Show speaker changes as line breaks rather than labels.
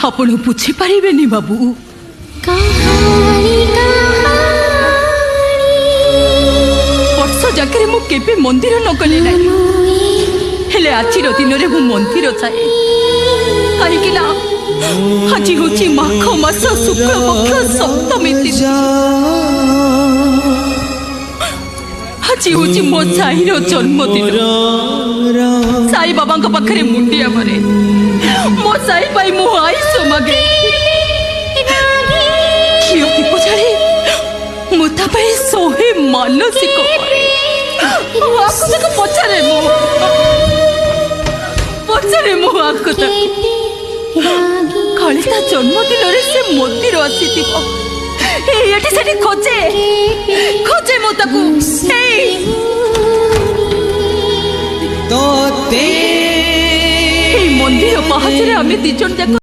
ଆପଣ ବୁଝିପାରିବେନି ବାବୁ। ବର୍ଷ ଯାକରେ ମୁଁ କେବେ ମନ୍ଦିର ନ ଗଲି ନାହିଁ, ହେଲେ ଆଜିର ଦିନରେ ମୁଁ ମନ୍ଦିର ଯାଏ। କାହିଁକି ନା ଆଜି ହେଉଛି ମାଘ ମାସ ଶୁକ୍ଳପକ୍ଷ ସପ୍ତମୀ ତିଥି। ଆଜି ହେଉଛି ମୋ ସାଇର ଜନ୍ମଦିନ। ସାଇ ବାବାଙ୍କ ପାଖରେ ମୁଣ୍ଡିଆ ମାରେ, ମୋ ସାଇ ପାଇଁ ମୁଁ ଆୟୁଷ ମାଗେ। ଘିଅ ଦୀପ ଜାଳି ମୁଁ ତା ପାଇଁ 100 ମାନସିକ କରେ। ଆକୁ ତାକୁ ପଚାରେ ମୁଁ ଆକୁ ତାକୁ କାଳେ ତା ଜନ୍ମଦିନରେ ସେ ମନ୍ଦିର ଆସିଥିବ। ଏଠି ସେଠି ଖୋଜେ ମୁଁ ତାକୁ। এই মন্দির পাহাচরে আমি 2 জন যাক